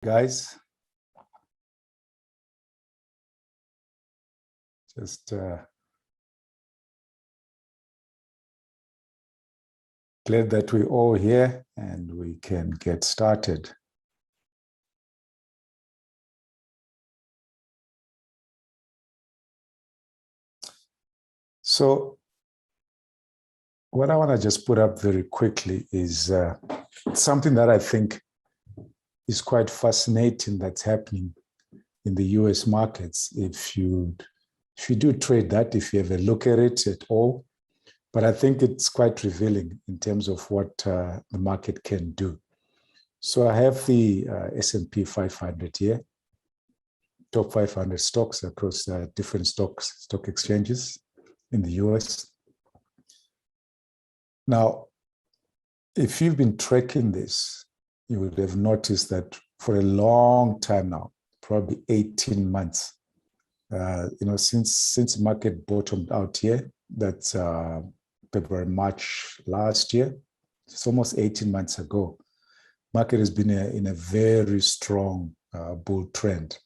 Guys, just glad that we're all here and we can get started. So what I want to just put up very quickly is something that I think is quite fascinating that's happening in the US markets. If you do trade that, if you ever look at it at all, but I think it's quite revealing in terms of what the market can do. So I have the S&P 500 here, top 500 stocks across different stock exchanges in the US. Now, if you've been tracking this, you would have noticed that for a long time now, probably 18 months, since market bottomed out here, that's February, March last year, it's almost 18 months ago, market has been in a very strong bull trend.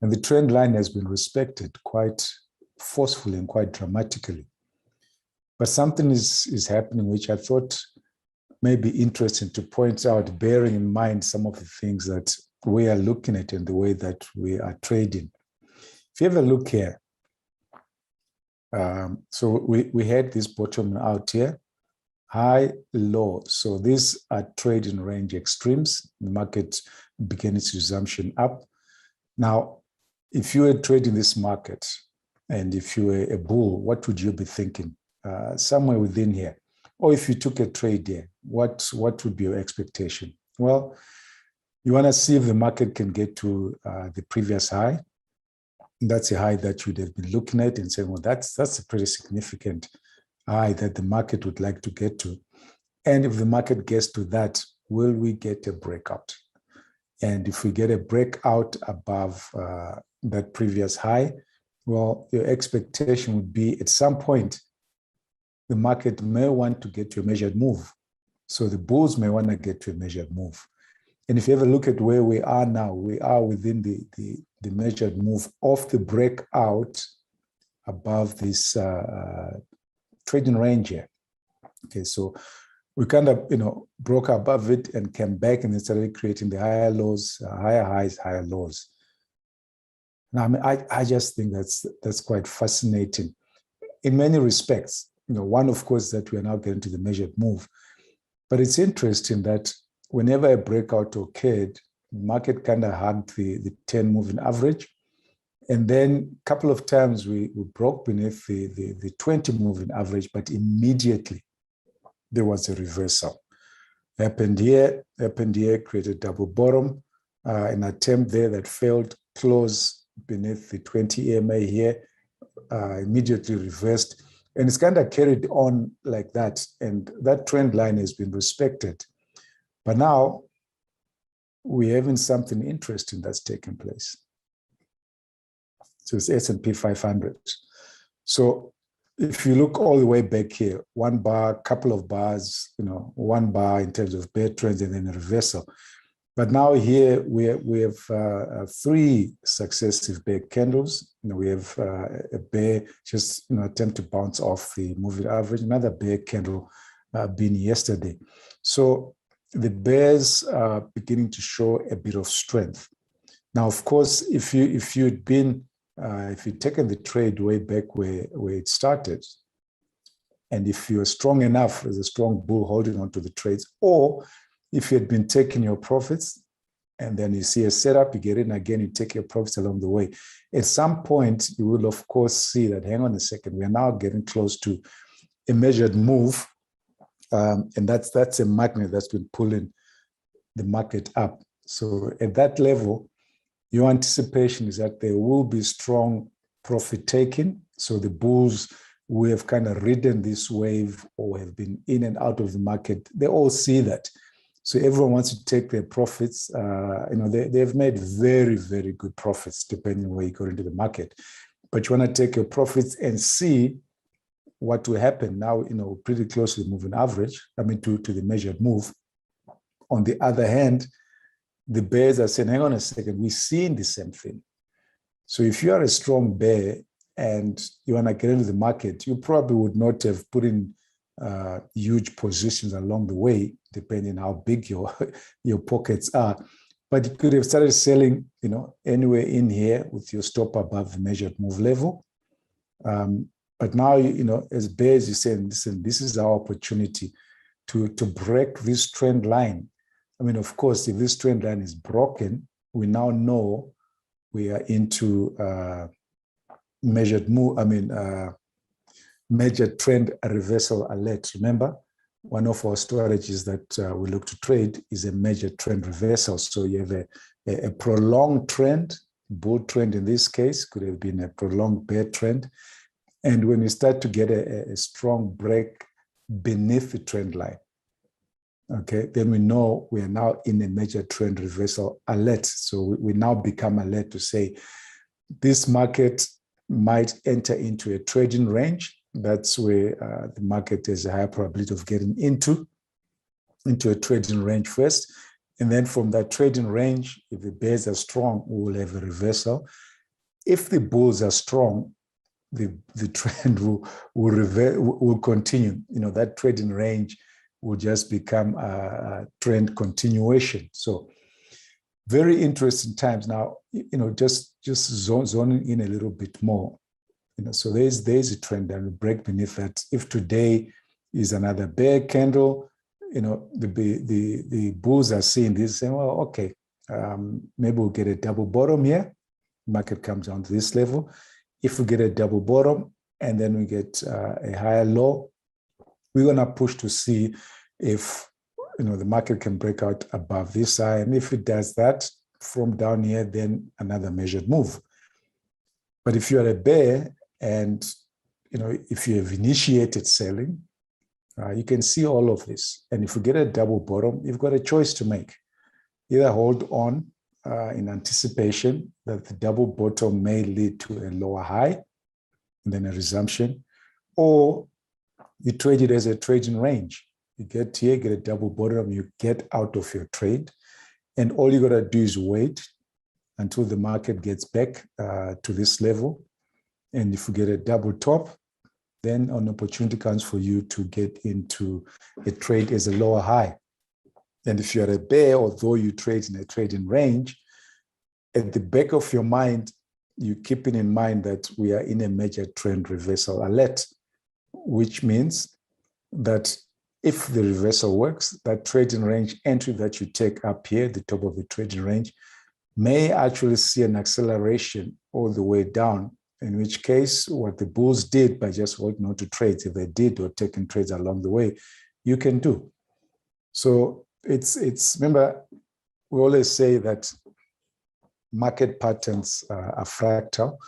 And the trend line has been respected quite forcefully and quite dramatically. But something is happening which I thought may be interesting to point out, bearing in mind some of the things that we are looking at and the way that we are trading. If you have a look here, so we had this bottom out here, high, low. So these are trading range extremes. The market began its resumption up. Now, if you were trading this market and if you were a bull, what would you be thinking? Somewhere within here. Or if you took a trade here, what would be your expectation? Well, you want to see if the market can get to the previous high. That's a high that you'd have been looking at and saying, well, that's a pretty significant high that the market would like to get to. And if the market gets to that, will we get a breakout? And if we get a breakout above that previous high, well, your expectation would be at some point, the market may want to get to a measured move. So the bulls may want to get to a measured move. And if you ever look at where we are now, we are within the measured move of the breakout above this trading range here. Okay, so we kind of, broke above it and came back and then started creating the higher lows, higher highs, higher lows. Now, I mean, I just think that's quite fascinating in many respects. One, of course, that we are now getting to the measured move. But it's interesting that whenever a breakout occurred, the market kind of hugged the 10 moving average. And then a couple of times we broke beneath the 20 moving average, but immediately there was a reversal. Happened here, created double bottom, an attempt there that failed, close beneath the 20 EMA here, immediately reversed. And it's kind of carried on like that. And that trend line has been respected. But now we're having something interesting that's taking place. So it's S&P 500. So if you look all the way back here, one bar, couple of bars, one bar in terms of bear trends and then a reversal. But now here we have three successive bear candles. We have a bear just attempt to bounce off the moving average. Another bear candle being yesterday. So the bears are beginning to show a bit of strength. Now, of course, if you'd taken the trade way back where it started, and if you're strong enough as a strong bull holding onto the trades, or if you had been taking your profits and then you see a setup, you get in again, you take your profits along the way. At some point, you will, of course, see that, hang on a second, we are now getting close to a measured move. And that's a magnet that's been pulling the market up. So at that level, your anticipation is that there will be strong profit taking. So the bulls who have kind of ridden this wave or have been in and out of the market, they all see that. So everyone wants to take their profits. They've made very, very good profits depending on where you go into the market. But you want to take your profits and see what will happen now, pretty close to the moving average, to the measured move. On the other hand, the bears are saying, hang on a second, we're seeing the same thing. So if you are a strong bear and you want to get into the market, you probably would not have put in huge positions along the way, depending on how big your pockets are. But you could have started selling, anywhere in here with your stop above the measured move level. But now, as bears, you're saying, listen, this is our opportunity to break this trend line. I mean, of course, if this trend line is broken, we now know we are into measured trend reversal alert. Remember, one of our strategies that we look to trade is a measured trend reversal. So you have a prolonged trend, bull trend in this case, could have been a prolonged bear trend. And when you start to get a strong break beneath the trend line, okay, then we know we are now in a major trend reversal alert. So we now become alert to say this market might enter into a trading range. That's where the market has a higher probability of getting into a trading range first. And then from that trading range, if the bears are strong, we will have a reversal. If the bulls are strong, the trend will continue. That trading range will just become a trend continuation. So very interesting times now, just zoning in a little bit more. So there's a trend that will break beneath that. If today is another bear candle, the bulls are seeing this, saying, well, okay, maybe we'll get a double bottom here. Market comes down to this level. If we get a double bottom and then we get a higher low, we're going to push to see if the market can break out above this high. And if it does that from down here, then another measured move. But if you're a bear and if you have initiated selling, you can see all of this. And if you get a double bottom, you've got a choice to make. Either hold on in anticipation that the double bottom may lead to a lower high and then a resumption, or you trade it as a trading range. You get here, get a double bottom, you get out of your trade, and all you got to do is wait until the market gets back to this level. And if you get a double top, then an opportunity comes for you to get into a trade as a lower high. And if you're a bear, although you trade in a trading range, at the back of your mind, you're keeping in mind that we are in a major trend reversal alert, which means that if the reversal works, that trading range entry that you take up here, the top of the trading range, may actually see an acceleration all the way down, in which case what the bulls did by just holding on to trades, if they did or taking trades along the way, you can do. So it's remember, we always say that market patterns are fractal.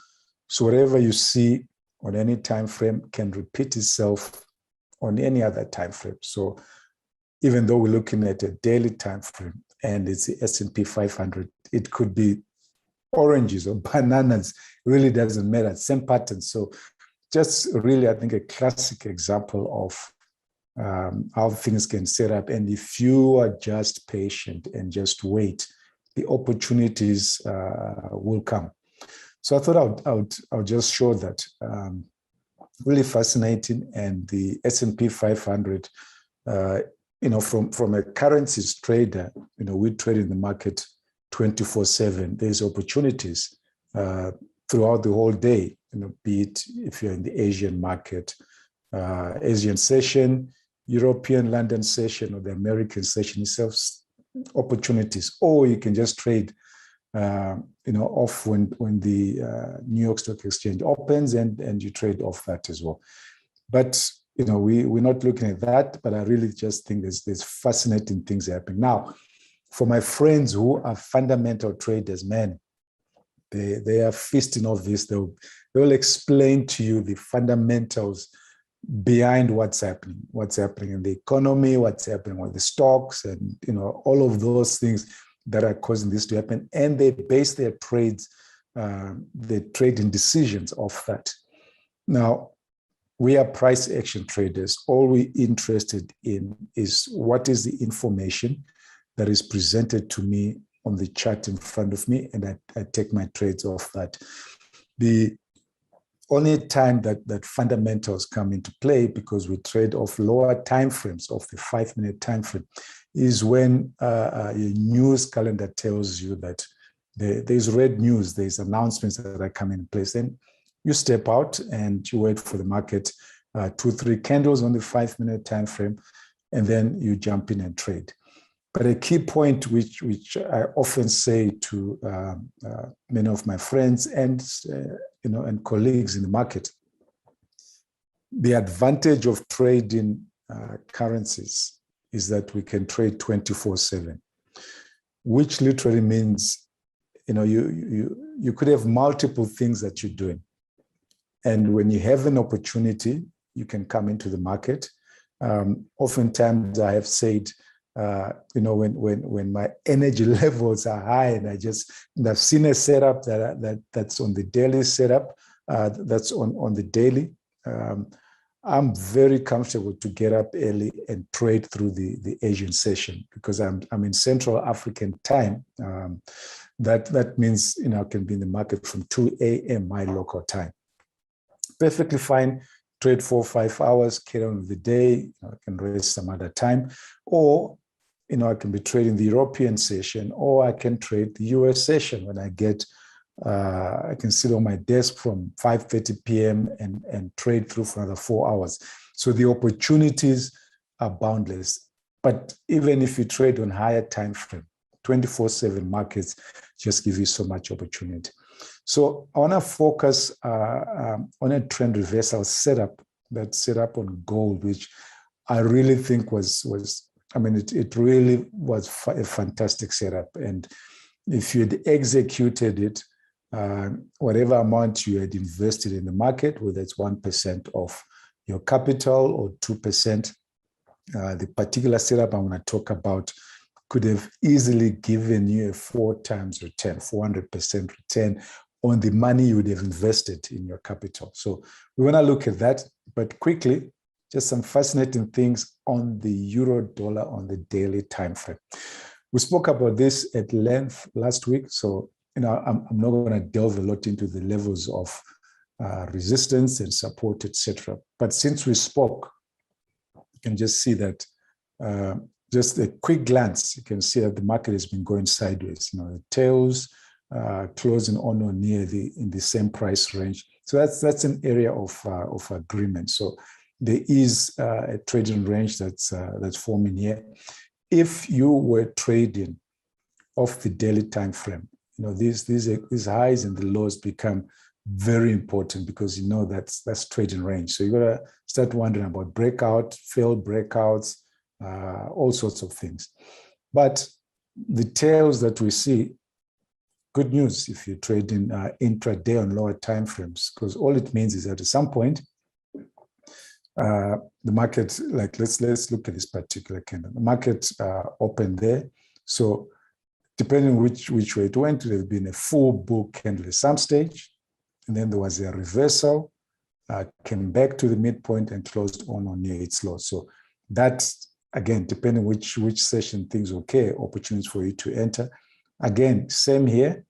So whatever you see on any time frame can repeat itself on any other time frame. So even though we're looking at a daily time frame and it's the S&P 500, it could be oranges or bananas. It really doesn't matter. Same pattern. So just really, I think, a classic example of how things can set up. And if you are just patient and just wait, the opportunities will come. So I thought I would just show that. Really fascinating. And the S&P 500, from a currencies trader, we trade in the market 24/7. There's opportunities throughout the whole day, be it if you're in the Asian market, Asian session, European London session, or the American session itself, opportunities. Or you can just trade off when the New York Stock Exchange opens, and you trade off that as well. But we're not looking at that, but I really just think there's fascinating things happening. Now, for my friends who are fundamental traders, man, they are feasting off this. They'll explain to you the fundamentals behind what's happening in the economy, what's happening with the stocks, and all of those things that are causing this to happen. And they base their trades, their trading decisions off that. Now, we are price action traders. All we're interested in is what is the information that is presented to me on the chart in front of me, and I take my trades off that. The only time that fundamentals come into play, because we trade off lower time frames, of the 5-minute time frame, is when your news calendar tells you that there's red news, there's announcements that are coming in place. Then you step out and you wait for the market, 2-3 candles on the 5-minute time frame, and then you jump in and trade. But a key point which I often say to many of my friends and and colleagues in the market, the advantage of trading currencies is that we can trade 24/7, which literally means you could have multiple things that you're doing, and when you have an opportunity, you can come into the market. Oftentimes, I have said, when my energy levels are high, and I've seen a setup that's on the daily setup, that's on the daily. I'm very comfortable to get up early and trade through the Asian session, because I'm in Central African time. That means I can be in the market from 2 a.m. my local time. Perfectly fine. Trade 4 or 5 hours, carry on with the day. I can rest some other time, or I can be trading the European session, or I can trade the US session when I get. I can sit on my desk from 5:30 p.m. and trade through for another 4 hours. So the opportunities are boundless. But even if you trade on higher time frame, 24/7 markets just give you so much opportunity. So I want to focus on a trend reversal setup, that setup on gold, which I really think it really was a fantastic setup. And if you had executed it, whatever amount you had invested in the market, whether it's 1% of your capital or 2%, the particular setup I'm going to talk about could have easily given you a 4 times return, 400% return on the money you would have invested in your capital. So we want to look at that, but quickly, just some fascinating things on the euro dollar on the daily time frame. We spoke about this at length last week, so I'm not going to delve a lot into the levels of resistance and support, etc. But since we spoke, you can just see that, just a quick glance, you can see that the market has been going sideways. The tails closing on or near in the same price range. So that's an area of agreement. So there is a trading range that's forming here. If you were trading off the daily time frame, these highs and the lows become very important, because that's trading range. So you got to start wondering about breakout, failed breakouts, all sorts of things. But the tails that we see, good news if you're trading intraday on lower time frames, because all it means is that at some point, the market, like let's look at this particular candle. The market opened there. So depending which way it went, there have been a full bull candle at some stage, and then there was a reversal, came back to the midpoint and closed on or near its low. So that's, again, depending which session things okay, opportunities for you to enter. Again, same here.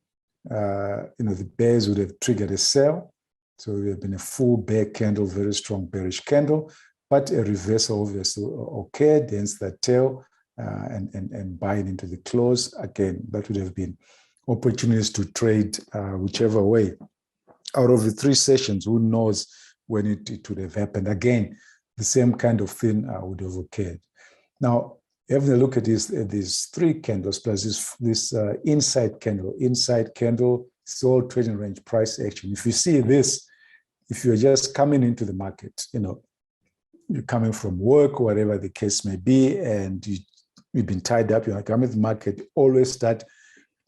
The bears would have triggered a sell. So there have been a full bear candle, very strong bearish candle, but a reversal obviously occurred, hence that tail, and buying into the close. Again, that would have been opportunities to trade whichever way. Out of the 3 sessions, who knows when it would have happened. Again, the same kind of thing would have occurred. Now, having a look at these 3 candles plus this inside candle, it's all trading range price action. If you see this, if you're just coming into the market, you're coming from work, whatever the case may be, and you've been tied up, you're coming to the market, always start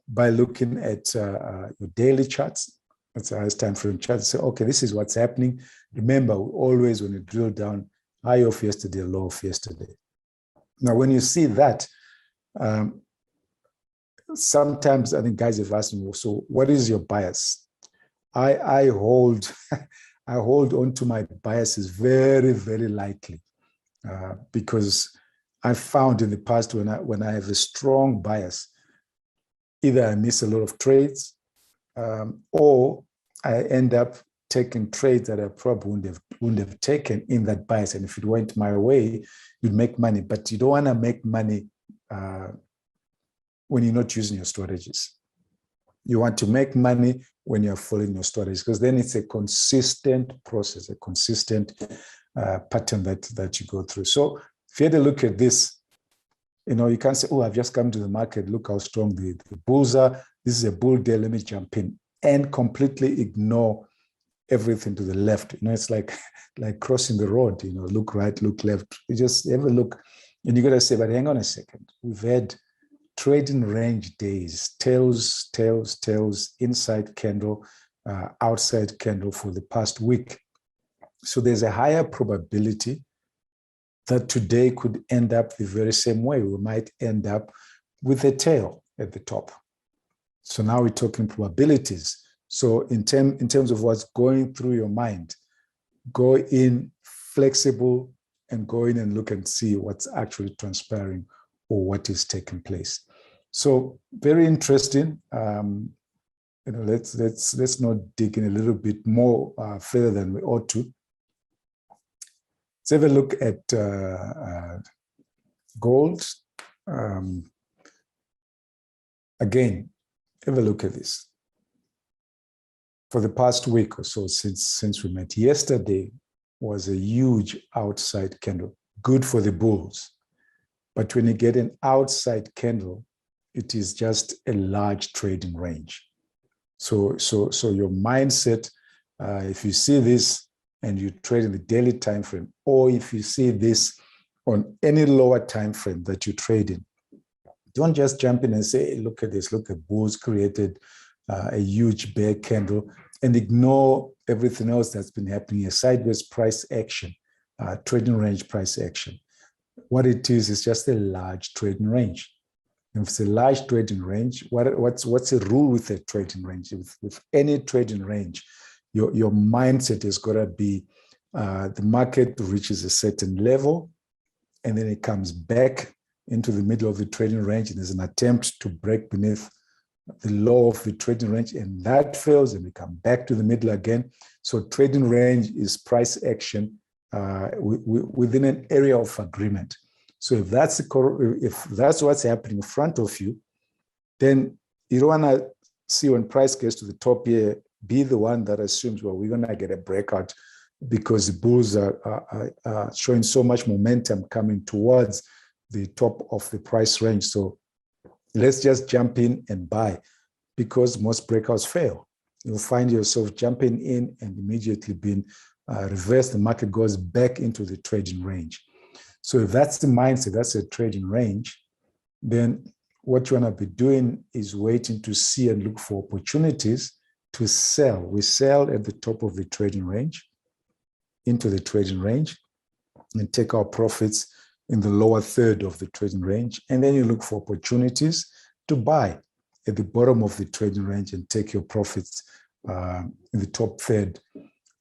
by looking at your daily charts. That's the highest time frame chart. Say, okay, this is what's happening. Remember, always when you drill down, high of yesterday, low of yesterday. Now, when you see that, sometimes I think guys have asked me, so what is your bias? I hold on to my biases very, very lightly, because I found in the past when I have a strong bias, either I miss a lot of trades, or I end up taking trades that I probably wouldn't have taken in that bias. And if it went my way, you'd make money. But you don't want to make money when you're not using your strategies. You want to make money when you're following your strategies, because then it's a consistent process, a consistent pattern that you go through. So if you had a look at this, you can't say, oh, I've just come to the market, look how strong the bulls are. This is a bull day, let me jump in, and completely ignore everything to the left. It's like crossing the road, look right, look left. You just have a look, and you got to say, but hang on a second. We've had trading range days, tails, inside candle, outside candle for the past week. So there's a higher probability that today could end up the very same way. We might end up with a tail at the top. So now we're talking probabilities. So in terms of what's going through your mind, go in flexible and go in and look and see what's actually transpiring or what is taking place. So very interesting. Let's not dig in a little bit more further than we ought to. Let's have a look at gold. Again, have a look at this. For the past week or so since we met, yesterday was a huge outside candle, good for the bulls. But when you get an outside candle, it is just a large trading range. So your mindset, if you see this and you trade in the daily time frame, or if you see this on any lower time frame that you trade in, don't just jump in and say, hey, look at this, look at bulls created a huge bear candle, and ignore everything else that's been happening, a sideways price action, trading range price action. What it is just a large trading range. If it's a large trading range, what's the rule with a trading range? With any trading range, your mindset has got to be the market reaches a certain level, and then it comes back into the middle of the trading range, and there's an attempt to break beneath the low of the trading range, and that fails, and we come back to the middle again. So trading range is price action within an area of agreement. So if that's what's happening in front of you, then you don't want to see when price gets to the top here, be the one that assumes, well, we're going to get a breakout because the bulls are showing so much momentum coming towards the top of the price range. So let's just jump in and buy, because most breakouts fail. You'll find yourself jumping in and immediately being reversed. The market goes back into the trading range. So if that's the mindset, that's a trading range, then what you want to be doing is waiting to see and look for opportunities to sell. We sell at the top of the trading range, into the trading range, and take our profits in the lower third of the trading range. And then you look for opportunities to buy at the bottom of the trading range and take your profits in the top third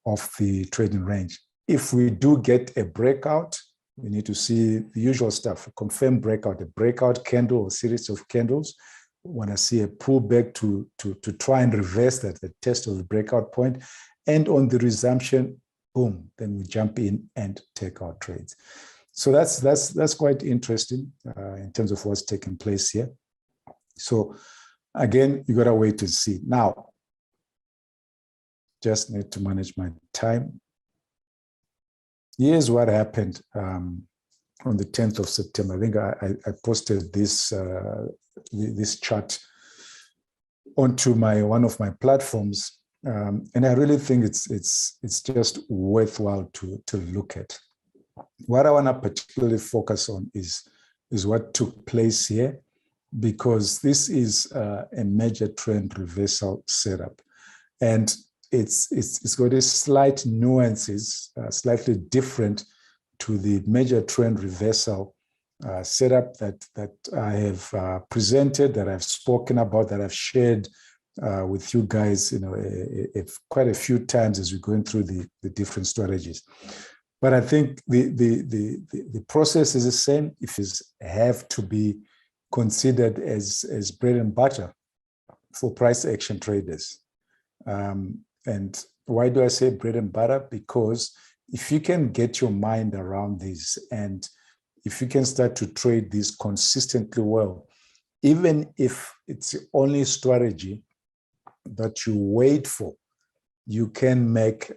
of the trading range. If we do get a breakout, we need to see the usual stuff, a confirmed breakout, a breakout candle or series of candles. We want to see a pullback to try and reverse that, the test of the breakout point. And on the resumption, boom, then we jump in and take our trades. So that's quite interesting in terms of what's taking place here. So again, you got to wait to see. Now, just need to manage my time. Here's what happened on the 10th of September. I think I posted this this chart onto one of my platforms, and I really think it's just worthwhile to look at. What I want to particularly focus on is what took place here, because this is a major trend reversal setup, and it's got a slight nuances, slightly different to the major trend reversal setup that I have presented, that I've spoken about, that I've shared with you guys, quite a few times as we're going through the different strategies. But I think the process is the same. If it have to be considered as bread and butter for price action traders. And why do I say bread and butter? Because if you can get your mind around this, and if you can start to trade this consistently well, even if it's the only strategy that you wait for, you can make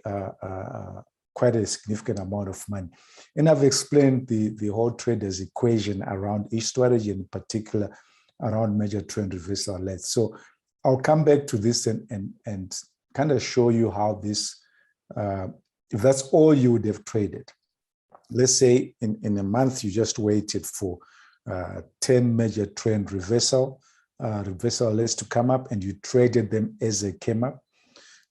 quite a significant amount of money. And I've explained the whole traders equation around each strategy, in particular around major trend reversal alerts. So I'll come back to this and kind of show you how this, if that's all you would have traded. Let's say in a month, you just waited for 10 major trend reversal alerts to come up, and you traded them as they came up.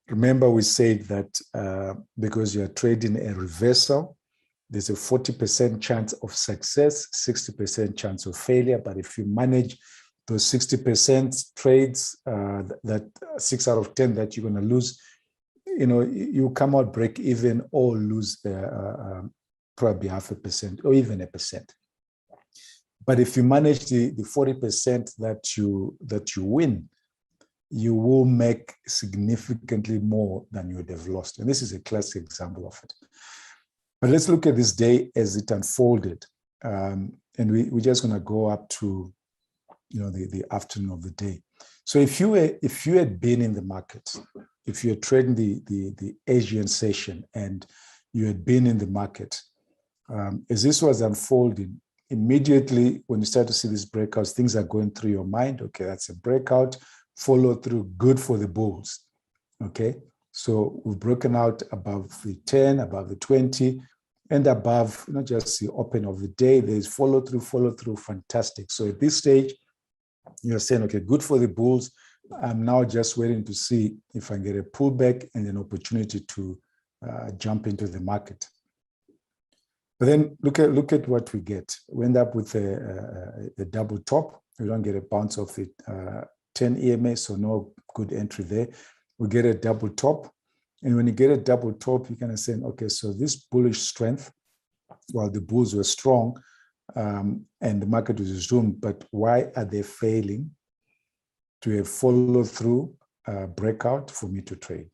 Remember, we said that because you're trading a reversal, there's a 40% chance of success, 60% chance of failure. But if you manage those 60% trades, that 6 out of 10 that you're going to lose, you come out break even or lose probably 0.5% or even 1%. But if you manage the 40% that you win, you will make significantly more than you would have lost. And this is a classic example of it. But let's look at this day as it unfolded. And we're just going to go up to the afternoon of the day. So if you had been in the market, if you're trading the Asian session and you had been in the market, as this was unfolding, immediately when you start to see these breakouts, things are going through your mind. Okay, that's a breakout, follow through, good for the bulls. Okay, so we've broken out above the 10, above the 20, and above not just the open of the day. There's follow through, fantastic. So at this stage, you're saying, okay, good for the bulls. I'm now just waiting to see if I get a pullback and an opportunity to jump into the market. But then look at what we get. We end up with a double top. We don't get a bounce off the 10 EMA, so no good entry there. We get a double top. And when you get a double top, you kind of say, okay, so this bullish strength, while the bulls were strong and the market was resumed, but why are they failing to have follow through breakout for me to trade?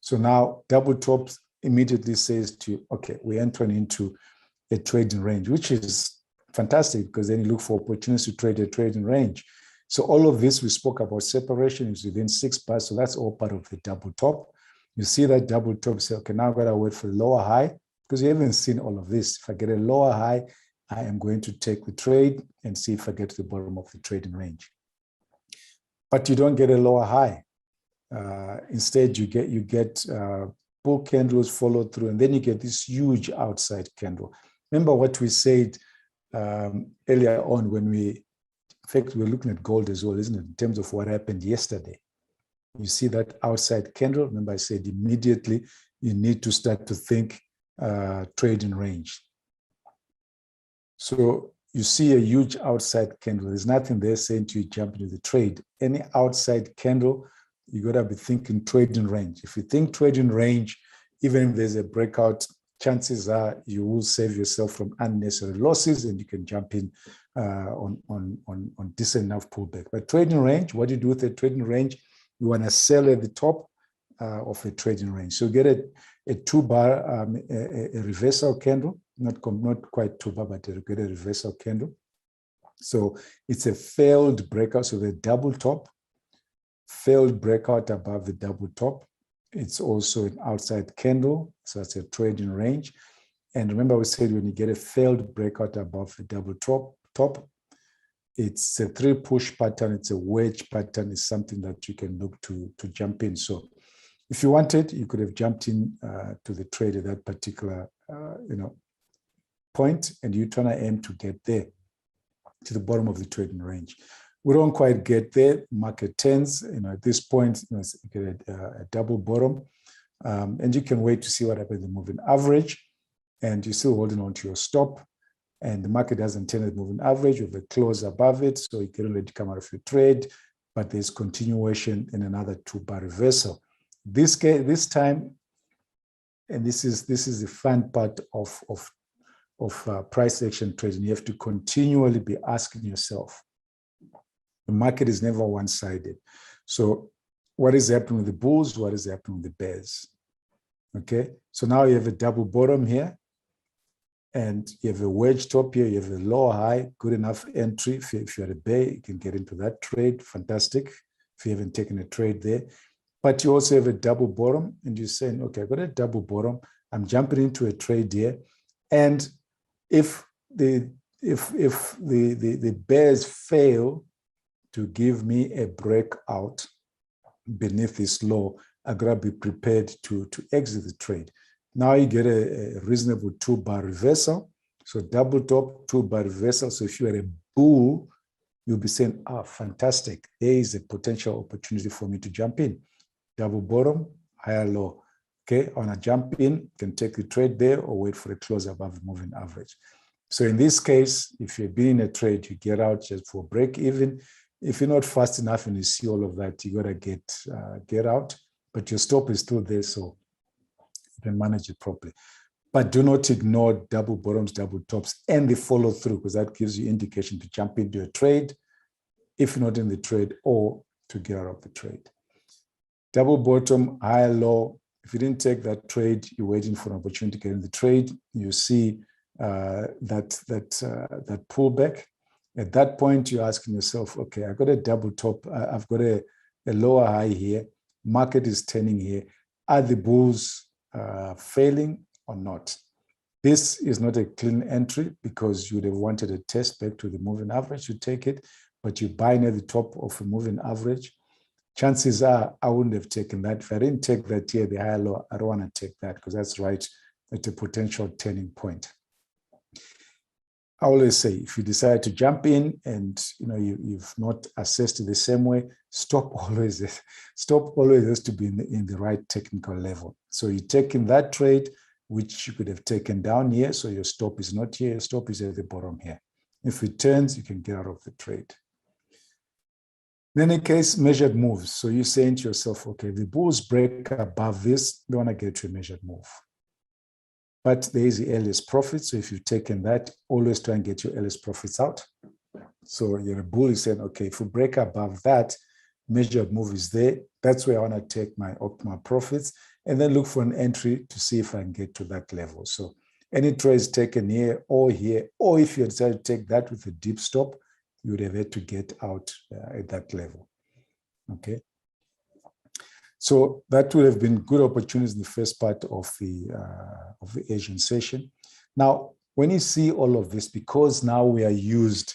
So now double tops immediately says to you, okay, we're entering into a trading range, which is fantastic because then you look for opportunities to trade a trading range. So all of this we spoke about separation is within 6 bars. So that's all part of the double top. You see that double top, say, okay, now I've got to wait for the lower high because you haven't seen all of this. If I get a lower high, I am going to take the trade and see if I get to the bottom of the trading range. But you don't get a lower high. Instead, you get bull candles follow through, and then you get this huge outside candle. Remember what we said earlier on when in fact, we're looking at gold as well, isn't it? In terms of what happened yesterday. You see that outside candle. Remember, I said immediately you need to start to think trading range. So you see a huge outside candle. There's nothing there saying to you jump into the trade. Any outside candle, you got to be thinking trading range. If you think trading range, even if there's a breakout, chances are you will save yourself from unnecessary losses and you can jump in on decent enough pullback. But trading range, what do you do with a trading range? You want to sell at the top of a trading range. So get a 2 bar, a reversal candle, not quite 2 bar, but get a reversal candle. So it's a failed breakout. So the double top, failed breakout above the double top. It's also an outside candle, so it's a trading range. And remember we said when you get a failed breakout above the double top, it's a 3 push pattern, it's a wedge pattern, it's something that you can look to jump in. So if you wanted, you could have jumped in to the trade at that particular point, and you try to aim to get there to the bottom of the trading range. We don't quite get there. Market tends, at this point, you get a double bottom, and you can wait to see what happens in the moving average, and you're still holding on to your stop, and the market doesn't turn at the moving average. You have a close above it, so you can already come out of your trade, but there's continuation in another 2 bar reversal. This time, and this is the fun part of price action trading. You have to continually be asking yourself. The market is never one-sided. So what is happening with the bulls? What is happening with the bears? Okay, so now you have a double bottom here, and you have a wedge top here, you have a low high, good enough entry. If you're a bear, you can get into that trade, fantastic, if you haven't taken a trade there. But you also have a double bottom, and you're saying, okay, I've got a double bottom, I'm jumping into a trade here, and if the bears fail to give me a breakout beneath this low, I've got to be prepared to exit the trade. Now you get a reasonable 2-bar reversal. So double top, 2-bar reversal. So if you are a bull, you'll be saying, ah, fantastic. There is a potential opportunity for me to jump in. Double bottom, higher low. Okay, I want to jump in, you can take the trade there or wait for a close above the moving average. So in this case, if you've been in a trade, you get out just for break even. If you're not fast enough and you see all of that, you got to get out, but your stop is still there, so you can manage it properly. But do not ignore double bottoms, double tops, and the follow through, because that gives you indication to jump into a trade, if you're not in the trade, or to get out of the trade. Double bottom, higher low. If you didn't take that trade, you're waiting for an opportunity to get in the trade. You see that pullback. At that point, you're asking yourself, okay, I've got a double top. I've got a lower high here. Market is turning here. Are the bulls failing or not? This is not a clean entry because you would have wanted a test back to the moving average. You take it, but you buy near the top of a moving average. Chances are I wouldn't have taken that. If I didn't take that here, the higher low, I don't want to take that because that's right at a potential turning point. I always say, if you decide to jump in and you've not assessed it the same way, stop always has to be in the right technical level. So you're taking that trade, which you could have taken down here, so your stop is not here, your stop is at the bottom here. If it turns, you can get out of the trade. In any case, measured moves. So you're saying to yourself, okay, the bulls break above this, they want to get to a measured move. But there is the earliest profit. So if you've taken that, always try and get your earliest profits out. So you're a bull, you're saying, okay, if we break above that, measured move is there. That's where I want to take my optimal profits and then look for an entry to see if I can get to that level. So any trades taken here, or if you decide to take that with a deep stop, you would have had to get out at that level. Okay. So that would have been good opportunities in the first part of the Asian session. Now, when you see all of this, because now we are used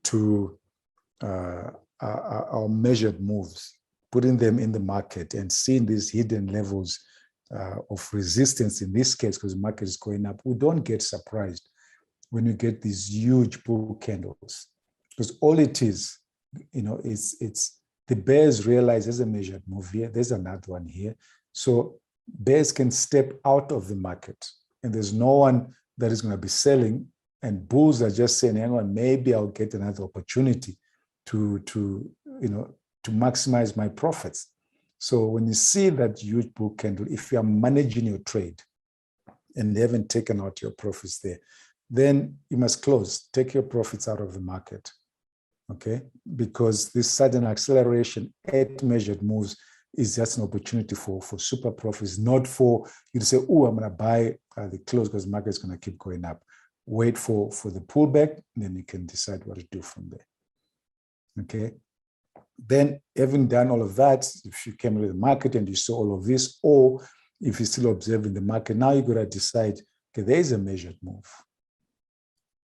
to our measured moves, putting them in the market and seeing these hidden levels of resistance in this case, because the market is going up, we don't get surprised when you get these huge bull candles, because all it is, it's the bears realize there's a measured move here, there's another one here. So bears can step out of the market and there's no one that is going to be selling, and bulls are just saying, hang on, maybe I'll get another opportunity to maximize my profits. So when you see that huge bull candle, if you are managing your trade and they haven't taken out your profits there, then you must close, take your profits out of the market. Okay, because this sudden acceleration at measured moves is just an opportunity for super profits, not for you to say, oh, I'm going to buy the close because the market is going to keep going up. Wait for the pullback, and then you can decide what to do from there. Okay, then having done all of that, if you came into the market and you saw all of this, or if you're still observing the market, now you've got to decide, okay, there is a measured move.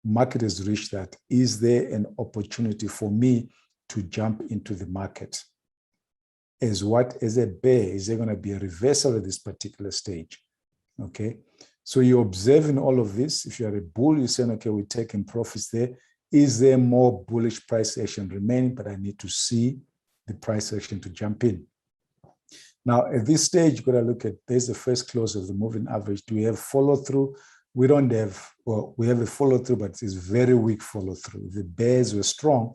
Market has reached that. Is there an opportunity for me to jump into the market? As a bear? Is there going to be a reversal at this particular stage? Okay. So you're observing all of this. If you're a bull, you're saying, okay, we're taking profits there. Is there more bullish price action remaining? But I need to see the price action to jump in. Now, at this stage, you've got to look at, there's the first close of the moving average. Do we have follow through? We don't have, well, we have a follow through, but it's very weak follow through. If the bears were strong,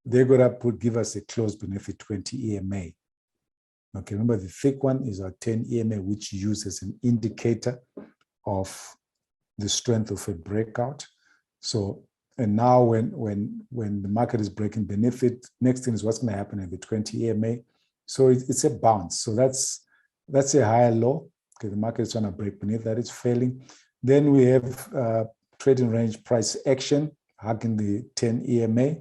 they're going to give us a close beneath the 20 EMA. Okay, remember the thick one is our 10 EMA, which uses an indicator of the strength of a breakout. So, and now when the market is breaking beneath it, next thing is what's going to happen at the 20 EMA. So it's a bounce. So that's a higher low. Okay, the market is trying to break beneath that. It's failing. Then we have trading range price action, hugging the 10 EMA.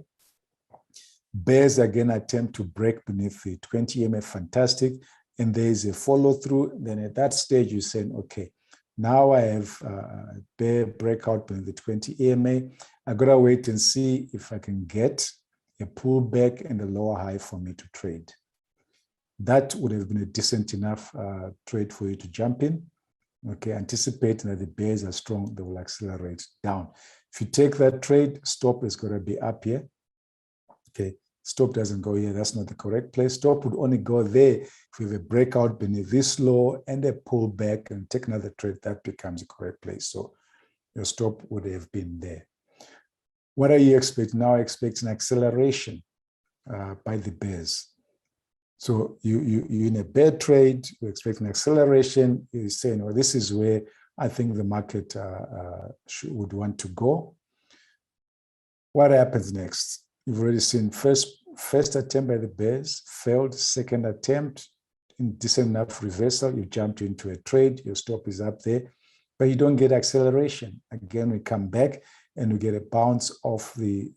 Bears again attempt to break beneath the 20 EMA, fantastic. And there is a follow through. Then at that stage, you're saying, okay, now I have a bear breakout beneath the 20 EMA. I gotta wait and see if I can get a pullback and a lower high for me to trade. That would have been a decent enough trade for you to jump in. Okay, anticipating that the bears are strong, they will accelerate down. If you take that trade, stop is going to be up here. Okay, stop doesn't go here. That's not the correct place. Stop would only go there if you have a breakout beneath this low and a pullback and take another trade. That becomes the correct place. So your stop would have been there. What are you expecting? Now I expect an acceleration by the bears. So you're in a bear trade, you expect an acceleration, you're saying, well, this is where I think the market would want to go. What happens next? You've already seen first attempt by the bears, failed, second attempt, in decent enough reversal, you jumped into a trade, your stop is up there, but you don't get acceleration. Again, we come back and we get a bounce off the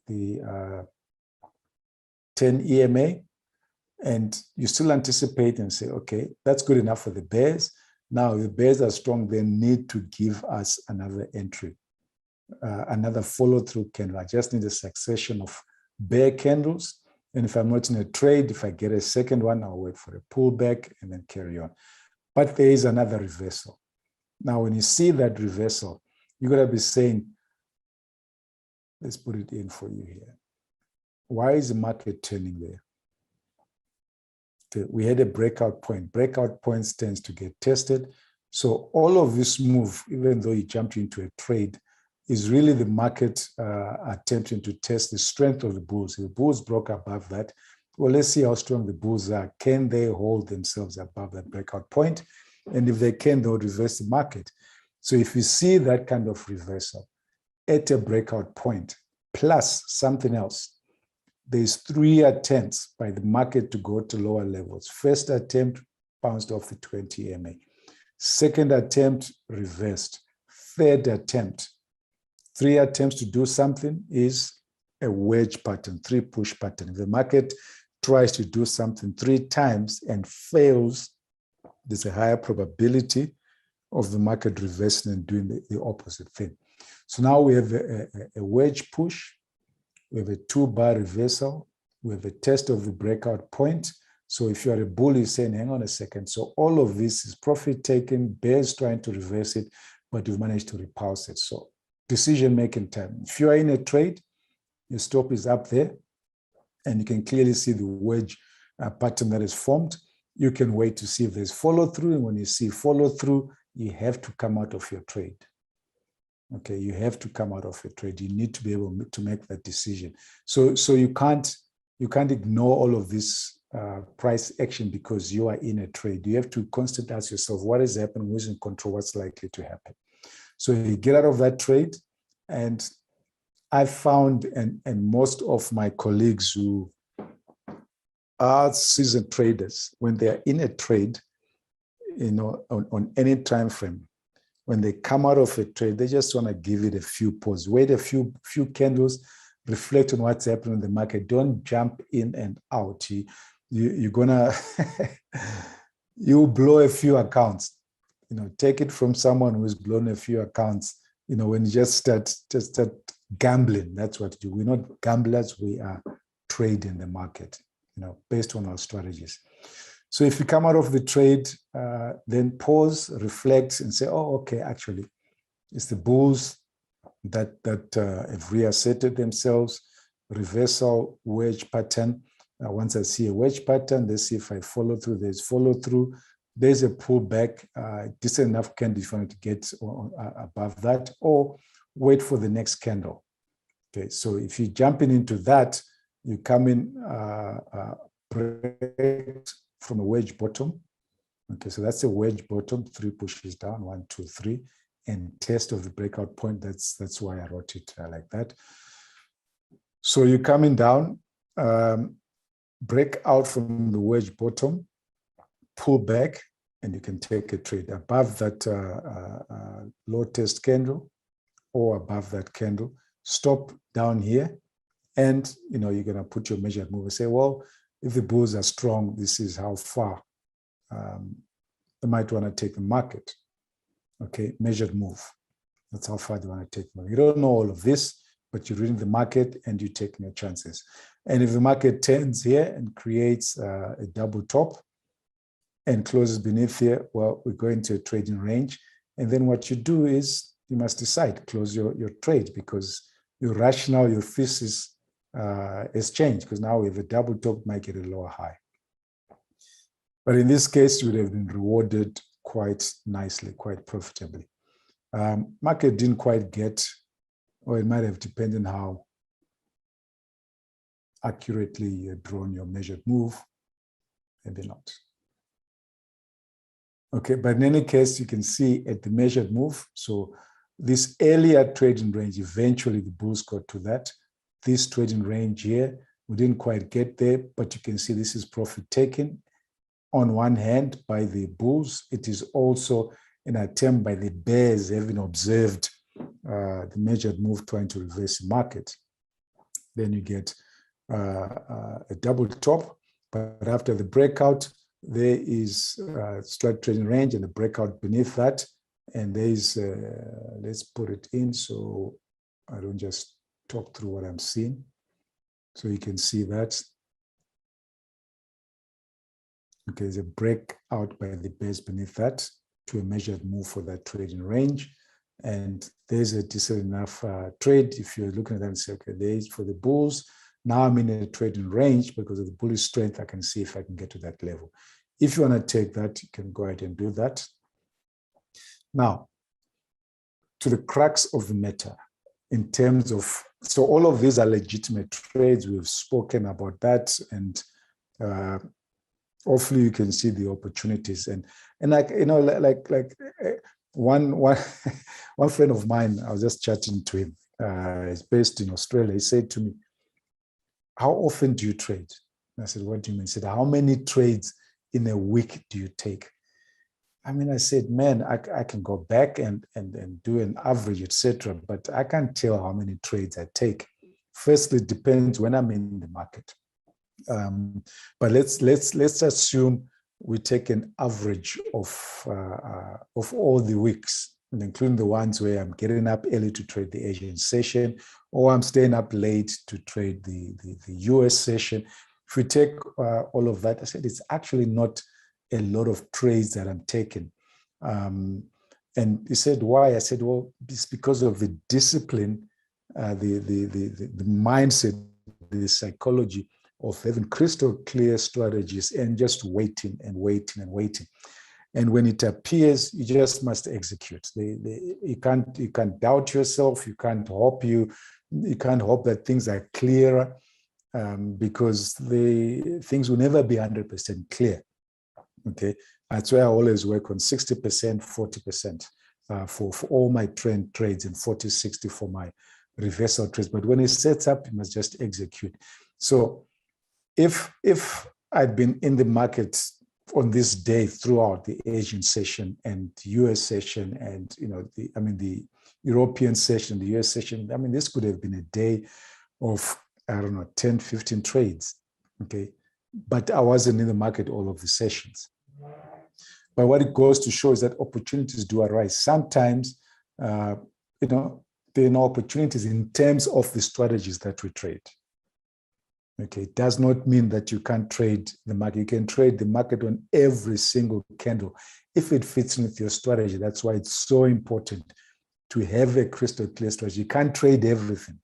10 EMA. And you still anticipate and say, okay, that's good enough for the bears. Now, the bears are strong. They need to give us another entry, another follow-through candle. I just need a succession of bear candles. And if I'm not in a trade, if I get a second one, I'll wait for a pullback and then carry on. But there is another reversal. Now, when you see that reversal, you're going to be saying, let's put it in for you here. Why is the market turning there? We had a breakout point. Breakout points tends to get tested. So all of this move, even though you jumped into a trade, is really the market attempting to test the strength of the bulls. If the bulls broke above that, well, let's see how strong the bulls are. Can they hold themselves above that breakout point? And if they can, they'll reverse the market. So if you see that kind of reversal at a breakout point, plus something else, there's 3 attempts by the market to go to lower levels. First attempt bounced off the 20 EMA. Second attempt reversed. Third attempt, 3 attempts to do something is a wedge pattern, 3 push pattern. If the market tries to do something 3 times and fails, there's a higher probability of the market reversing and doing the opposite thing. So now we have a wedge push. We have a 2-bar reversal. We have a test of the breakout point. So if you are a bull, you're saying, hang on a second. So all of this is profit taken, bears trying to reverse it, but you've managed to repulse it. So decision-making time. If you are in a trade, your stop is up there, and you can clearly see the wedge pattern that is formed. You can wait to see if there's follow-through, and when you see follow-through, you have to come out of your trade. Okay, you have to come out of your trade. You need to be able to make that decision. So you can't ignore all of this price action because you are in a trade. You have to constantly ask yourself, what is happening? Who's in control? What's likely to happen? So you get out of that trade, and I found, and most of my colleagues who are seasoned traders, when they are in a trade, on any time frame, when they come out of a trade, they just want to give it a few pauses, wait a few candles, reflect on what's happening in the market. Don't jump in and out. You're gonna you blow a few accounts. Take it from someone who's blown a few accounts. When you just start gambling, that's what you do. We're not gamblers. We are trading the market, based on our strategies. So if you come out of the trade, then pause, reflect, and say, oh, okay, actually, it's the bulls that have reasserted themselves, reversal, wedge pattern. Once I see a wedge pattern, let's see if I follow through. There's follow through. There's a pullback, decent enough candle if you want to get above that, or wait for the next candle. Okay, so if you're jumping into that, you come in from a wedge bottom. Okay, so that's a wedge bottom, 3 pushes down, 1, 2, 3, and test of the breakout point. That's why I wrote it like that. So you're coming down. break out from the wedge bottom, pull back, and you can take a trade above that low test candle or above that candle. Stop down here, and you're going to put your measured move and say, well, if the bulls are strong, this is how far they might want to take the market. Okay, measured move. That's how far they want to take the market. You don't know all of this, but you're reading the market and you're taking your chances. And if the market turns here and creates a double top and closes beneath here, well, we go into a trading range. And then what you do is you must decide, close your trade, because your rationale, your thesis has changed, because now we have a double top, might get a lower high. But in this case, you would have been rewarded quite nicely, quite profitably. Market didn't quite get, or it might have depended on how accurately you had drawn your measured move, maybe not. Okay, but in any case, you can see at the measured move, so this earlier trading range, eventually the bulls got to that. This trading range here, we didn't quite get there, but you can see this is profit taken on one hand by the bulls. It is also an attempt by the bears, having observed the measured move trying to reverse the market. Then you get a double top, but after the breakout, there is a slight trading range and a breakout beneath that. And there is, let's put it in so I don't just talk through what I'm seeing. So you can see that. Okay, there's a breakout by the bears beneath that to a measured move for that trading range. And there's a decent enough trade. If you're looking at that and say, okay, there's for the bulls. Now I'm in a trading range because of the bullish strength. I can see if I can get to that level. If you want to take that, you can go ahead and do that. Now, to the crux of the matter, in terms of, so all of these are legitimate trades. We've spoken about that, and hopefully you can see the opportunities. And like, one friend of mine, I was just chatting to him. He's based in Australia. He said to me, "How often do you trade?" And I said, "What do you mean?" He said, "How many trades in a week do you take?" I mean, I said, man, I can go back and do an average, etc., but I can't tell how many trades I take. Firstly, it depends when I'm in the market. But let's assume we take an average of all the weeks, including the ones where I'm getting up early to trade the Asian session, or I'm staying up late to trade the US session. If we take all of that, I said it's actually not a lot of trades that I'm taking. And he said, why? I said, well, it's because of the discipline, the mindset, the psychology of having crystal clear strategies and just waiting and waiting and waiting. And when it appears, you just must execute. You can't doubt yourself. You can't hope that things are clearer, because things will never be 100% clear. Okay, that's why I always work on 60%, 40% for all my trend trades, and 40-60 for my reversal trades. But when it sets up, you must just execute. So if I'd been in the market on this day throughout the Asian session and US session, and the European session, the US session, I mean, this could have been a day of, I don't know, 10, 15 trades. Okay. But I wasn't in the market all of the sessions. But what it goes to show is that opportunities do arise. Sometimes, there are no opportunities in terms of the strategies that we trade. Okay, it does not mean that you can't trade the market. You can trade the market on every single candle if it fits in with your strategy. That's why it's so important to have a crystal clear strategy. You can't trade everything.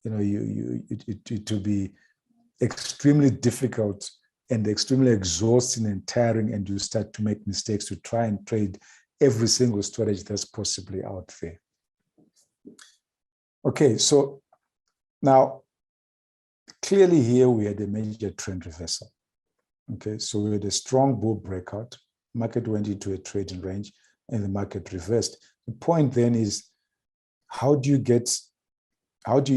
It will be extremely difficult and extremely exhausting and tiring, and you start to make mistakes to try and trade every single strategy that's possibly out there. Okay, so now clearly here we had a major trend reversal. Okay, so we had a strong bull breakout, market went into a trading range, and the market reversed. The point then is, how do you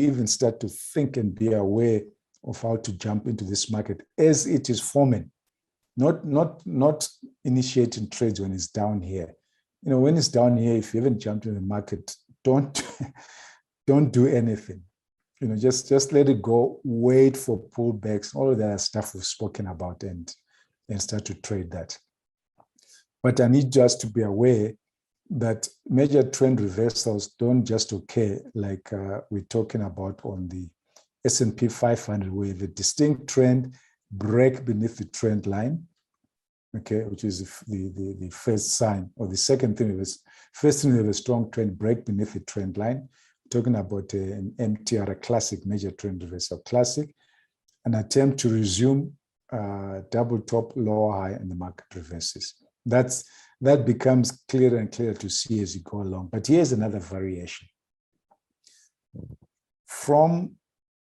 even start to think and be aware of how to jump into this market as it is forming, not initiating trades when it's down here. You know, when it's down here, if you haven't jumped in the market, don't do anything. You know, just let it go, wait for pullbacks, all of that stuff we've spoken about, and start to trade that. But I need just to be aware that major trend reversals don't just occur like we're talking about on the S&P 500, where the distinct trend break beneath the trend line, okay, which is the first sign, or the second thing is, first thing is a strong trend break beneath the trend line. We're talking about an MTR, a classic major trend reversal, classic, an attempt to resume double top, lower high, and the market reverses. That becomes clearer and clearer to see as you go along. But here's another variation. From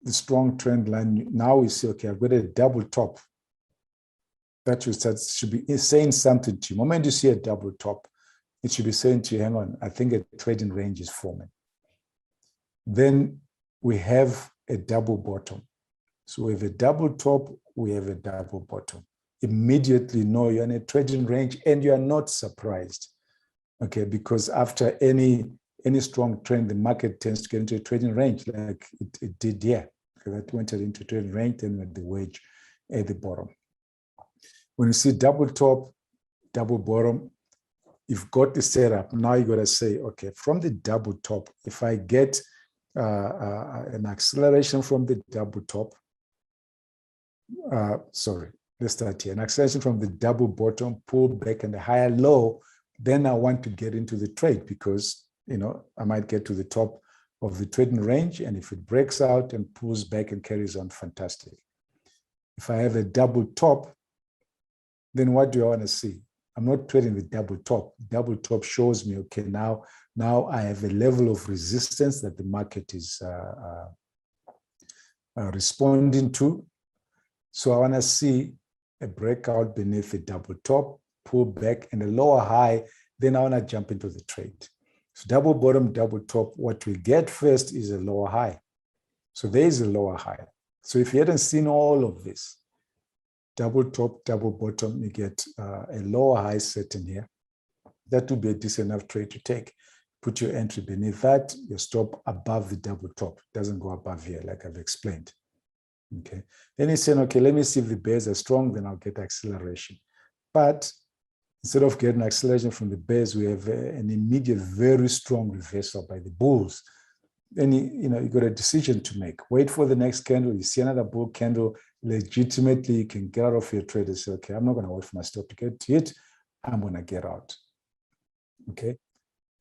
the strong trend line, now we see, okay, I've got a double top. That should be saying something to you. The moment you see a double top, it should be saying to you, hang on, I think a trading range is forming. Then we have a double bottom. So we have a double top, we have a double bottom. Immediately know you're in a trading range, and you are not surprised, okay? Because after any strong trend, the market tends to get into a trading range like it did here. Okay, that went into trading range, then with the wedge at the bottom. When you see double top, double bottom, you've got the setup. Now you got to say, okay, from the double top, if I get an acceleration from the double top, let's start here. An acceleration from the double bottom, pull back, and the higher low, then I want to get into the trade, because, you know, I might get to the top of the trading range, and if it breaks out and pulls back and carries on, fantastic. If I have a double top, then what do I want to see? I'm not trading the double top. Double top shows me, okay, now I have a level of resistance that the market is responding to. So I want to see a breakout beneath the double top, pull back, and a lower high. Then I want to jump into the trade. So double bottom, double top, what we get first is a lower high. So there is a lower high. So if you hadn't seen all of this, double top, double bottom, you get a lower high set in here. That would be a decent enough trade to take. Put your entry beneath that, your stop above the double top. It doesn't go above here, like I've explained. Okay. Then you're saying, okay, let me see if the bears are strong, then I'll get acceleration. But instead of getting acceleration from the bears, we have an immediate, very strong reversal by the bulls. Then you got a decision to make. Wait for the next candle. You see another bull candle. Legitimately, you can get out of your trade and say, okay, I'm not going to wait for my stop to get to it. I'm going to get out. Okay.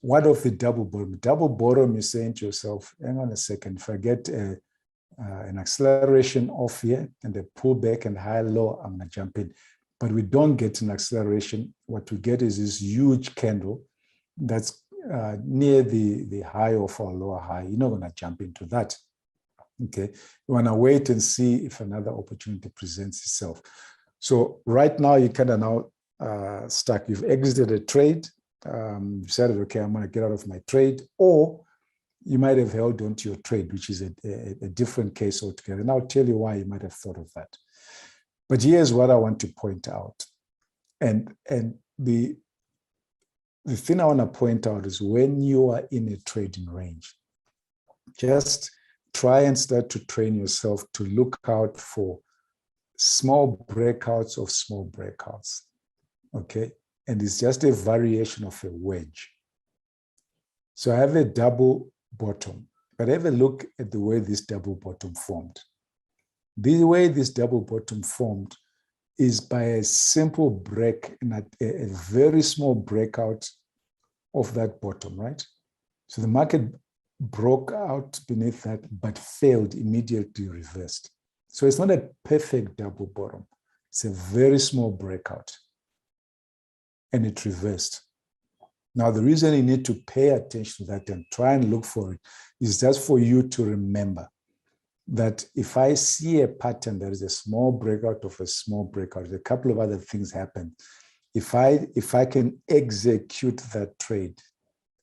What of the double bottom? Double bottom, you're saying to yourself, hang on a second. If I get an acceleration off here and a pullback and high low, I'm going to jump in. But we don't get an acceleration. What we get is this huge candle that's near the high of our lower high. You're not going to jump into that. Okay, you want to wait and see if another opportunity presents itself. So right now, you kind of now stuck. You've exited a trade. You said, okay, I'm going to get out of my trade. Or you might have held on to your trade, which is a different case altogether. And I'll tell you why you might have thought of that. But here's what I want to point out. And the thing I want to point out is when you are in a trading range, just try and start to train yourself to look out for small breakouts of small breakouts, okay? And it's just a variation of a wedge. So I have a double bottom, but have a look at the way this double bottom formed. The way this double bottom formed is by a simple break and a very small breakout of that bottom, right? So the market broke out beneath that, but failed, immediately reversed. So it's not a perfect double bottom. It's a very small breakout. And it reversed. Now, the reason you need to pay attention to that and try and look for it is just for you to remember that if I see a pattern, there is a small breakout of a small breakout, a couple of other things happen. If I can execute that trade,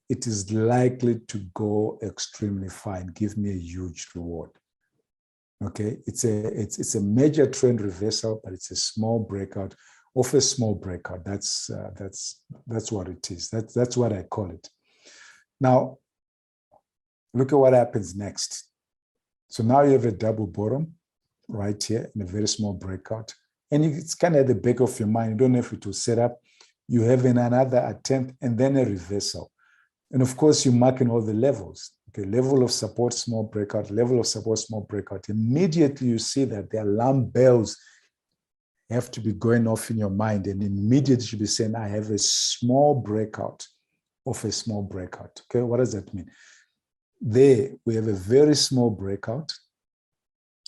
it is likely to go extremely fine, give me a huge reward. Okay, it's a major trend reversal, but it's a small breakout of a small breakout. That's what it is. That's what I call it. Now, look at what happens next. So now you have a double bottom right here in a very small breakout, and it's kind of at the back of your mind. You don't know if it will set up. You have another attempt and then a reversal. And of course, you're marking all the levels. Okay, level of support, small breakout, level of support, small breakout. Immediately you see that the alarm bells have to be going off in your mind, and immediately you should be saying, I have a small breakout of a small breakout. Okay, what does that mean? There, we have a very small breakout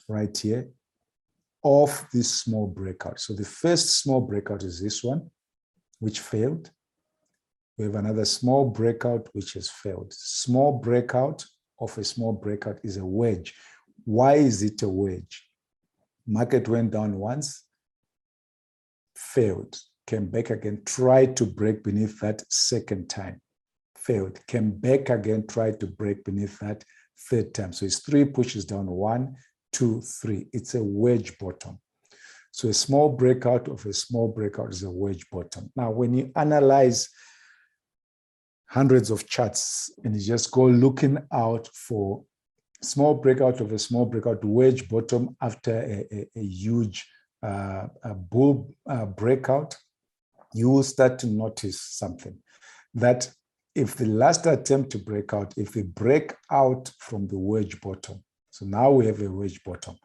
right here of this small breakout. So the first small breakout is this one, which failed. We have another small breakout which has failed. Small breakout of a small breakout is a wedge. Why is it a wedge? Market went down once, failed, came back again, tried to break beneath that second time, failed, came back again, tried to break beneath that third time. So it's 3 pushes down, 1, 2, 3. It's a wedge bottom. So a small breakout of a small breakout is a wedge bottom. Now, when you analyze hundreds of charts and you just go looking out for small breakout of a small breakout, wedge bottom after a huge bull breakout, you will start to notice something. That if the last attempt to break out, if they break out from the wedge bottom, so now we have a wedge bottom.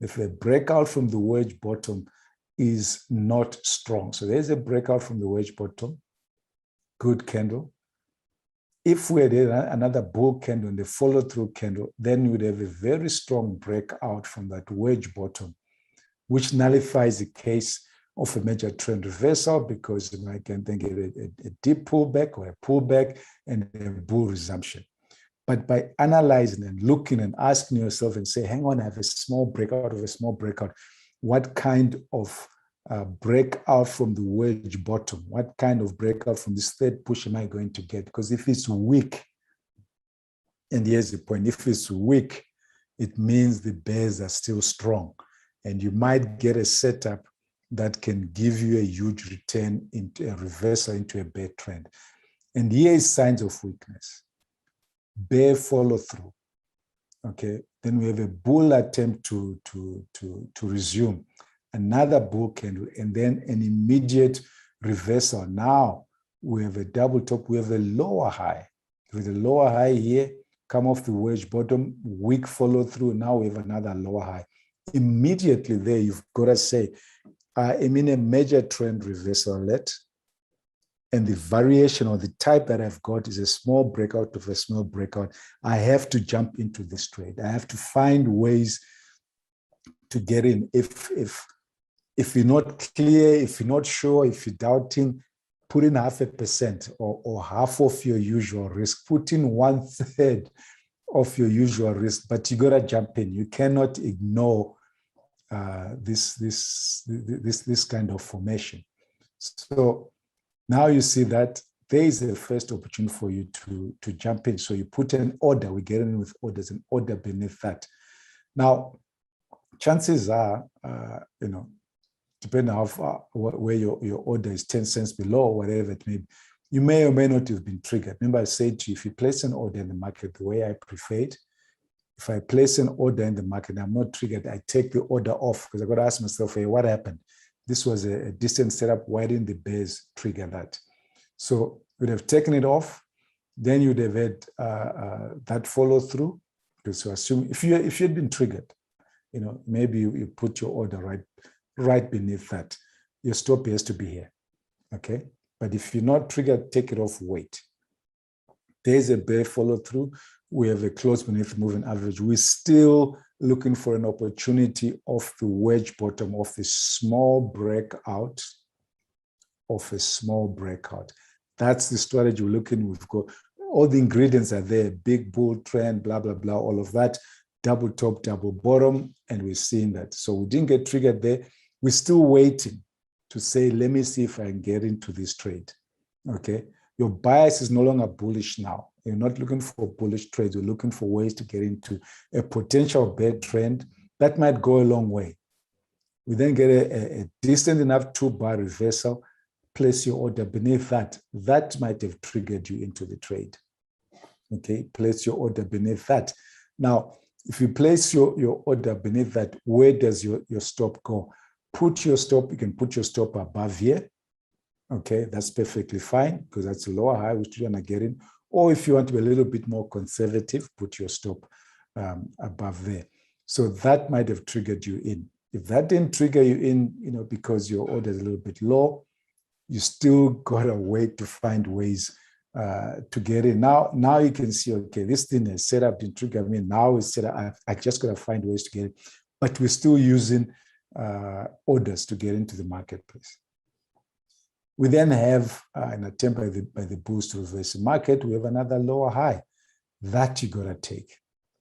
If the breakout from the wedge bottom is not strong, so there's a breakout from the wedge bottom, good candle. If we had another bull candle and the follow-through candle, then you would have a very strong breakout from that wedge bottom, which nullifies the case of a major trend reversal, because I can think of a deep pullback or a pullback and a bull resumption. But by analyzing and looking and asking yourself and say, hang on, I have a small breakout of a small breakout. What kind of breakout from the wedge bottom? What kind of breakout from this third push am I going to get? Because if it's weak, and here's the point, if it's weak, it means the bears are still strong. And you might get a setup that can give you a huge return into a reversal into a bear trend. And here is signs of weakness. Bear follow through. Okay, then we have a bull attempt to resume, another bull candle, and then an immediate reversal. Now we have a double top, we have a lower high. With a lower high here, come off the wedge bottom, weak follow through. Now we have another lower high. Immediately there, you've got to say, I'm in a major trend reversal alert. And the variation or the type that I've got is a small breakout of a small breakout. I have to jump into this trade. I have to find ways to get in. If you're not clear, if you're not sure, if you're doubting, put in 0.5% or half of your usual risk. Put in 1/3 of your usual risk, but you gotta jump in. You cannot ignore this kind of formation. So now you see that there is a first opportunity for you to jump in. So you put an order. We get in with orders, an order beneath that. Now, chances are, depending on how far, where your order is 10 cents below, whatever it may be, you may or may not have been triggered. Remember, I said to you, if you place an order in the market, the way I prefer it, if I place an order in the market and I'm not triggered, I take the order off, because I've got to ask myself, hey, what happened? This was a decent setup. Why didn't the bears trigger that? So you'd have taken it off. Then you'd have had that follow through. Because you assume if you'd been triggered, maybe you put your order right beneath that. Your stop has to be here. Okay. But if you're not triggered, take it off, wait. There's a bear follow through. We have a close beneath moving average. We're still looking for an opportunity of the wedge bottom of the small breakout of a small breakout. That's the strategy we're looking. We've got all the ingredients are there, big bull trend, blah, blah, blah, all of that, double top, double bottom, and we're seeing that. So we didn't get triggered there. We're still waiting to say, let me see if I can get into this trade, okay? Your bias is no longer bullish now. You're not looking for bullish trades. You're looking for ways to get into a potential bear trend That might go a long way. We then get a decent enough 2-bar reversal, place your order beneath that. That might have triggered you into the trade. Okay, place your order beneath that. Now, if you place your order beneath that, where does your stop go? Put your stop, you can put your stop above here. Okay, that's perfectly fine because that's a lower high which you're going to get in. Or if you want to be a little bit more conservative, put your stop above there. So that might have triggered you in. If that didn't trigger you in, because your order is a little bit low, you still got to wait to find ways to get in. Now you can see, okay, this thing is set up, didn't trigger me. Now it's set up. I just got to find ways to get in. But we're still using orders to get into the marketplace. We then have an attempt by the bulls to reverse the market. We have another lower high that you got to take.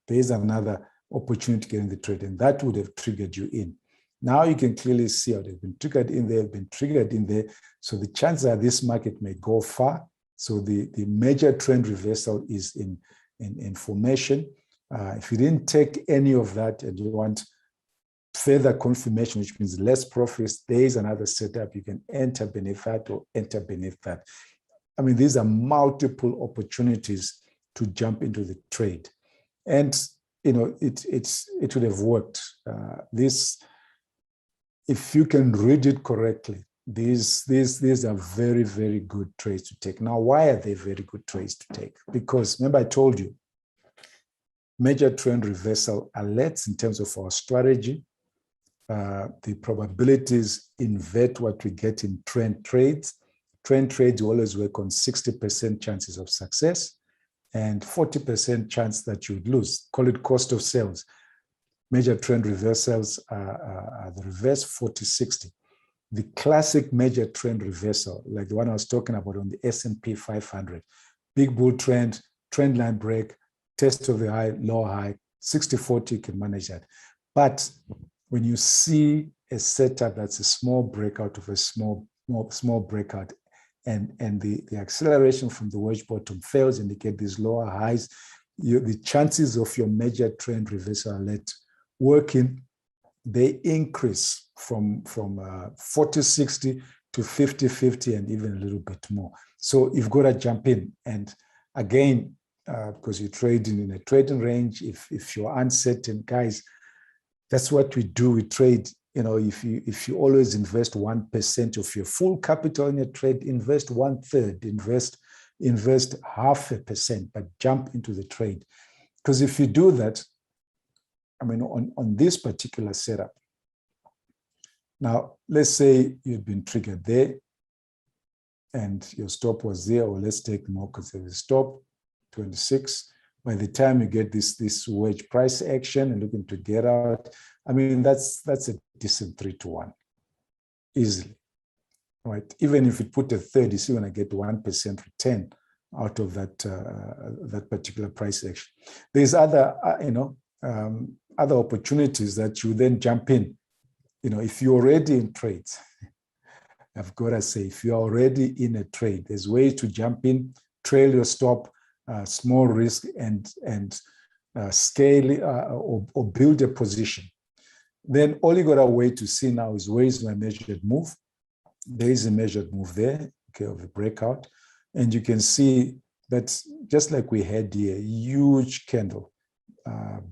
There's another opportunity to get in the trade, and that would have triggered you in. Now you can clearly see how they've been triggered in there, been triggered in there. So the chances are this market may go far. So the major trend reversal is in formation. If you didn't take any of that and you want further confirmation, which means less profits, there is another setup. You can enter beneath that or enter beneath that. I mean, these are multiple opportunities to jump into the trade. And, it would have worked. If you can read it correctly, these are very, very good trades to take. Now, why are they very good trades to take? Because remember I told you, major trend reversal alerts in terms of our strategy. The probabilities invert what we get in trend trades. Trend trades always work on 60% chances of success and 40% chance that you would lose. Call it cost of sales. Major trend reversals are the reverse 40-60. The classic major trend reversal, like the one I was talking about on the S&P 500, big bull trend, trend line break, test of the high, low high, 60-40, you can manage that. But when you see a setup that's a small breakout of a small breakout, and the acceleration from the wedge bottom fails and you get these lower highs, the chances of your major trend reversal alert working, they increase from 40-60 to 50-50 and even a little bit more. So you've got to jump in. And again, because you're trading in a trading range, if you're uncertain, guys, that's what we do. We trade. If you always invest 1% of your full capital in a trade, invest 1/3, invest 0.5%, but jump into the trade. Because if you do that, I mean, on this particular setup, now let's say you've been triggered there and your stop was there, or let's take more conservative stop, 26. By the time you get this wedge price action and looking to get out, I mean, that's a decent 3-to-1, easily, right? Even if you put a third, you're still going to get 1% return out of that particular price action. There's other, other opportunities that you then jump in. If you're already in trades, I've got to say, if you're already in a trade, there's ways to jump in, trail your stop, small risk, and scale or build a position. Then all you got to wait to see now is where is my measured move. There is a measured move there, okay, of a breakout. And you can see that just like we had here, huge candle,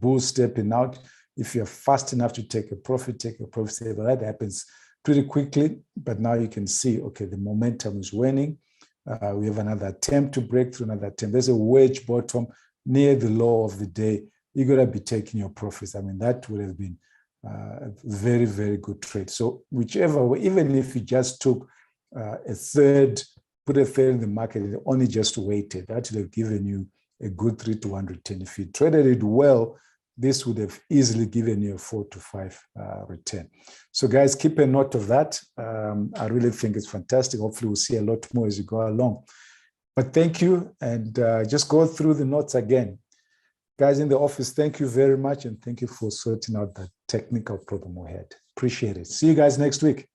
bull stepping out. If you're fast enough to take a profit. That happens pretty quickly. But now you can see, okay, the momentum is waning. We have another attempt to break through, another attempt. There's a wedge bottom near the low of the day. You got to be taking your profits. I mean, that would have been a very, very good trade. So whichever way, even if you just took a third, put a third in the market and only just waited, that would have given you a good 3-to-1 return. If you traded it well, this would have easily given you a 4-to-5 return. So guys, keep a note of that. I really think it's fantastic. Hopefully we'll see a lot more as you go along. But thank you, and just go through the notes again. Guys in the office, thank you very much, and thank you for sorting out that technical problem we had. Appreciate it. See you guys next week.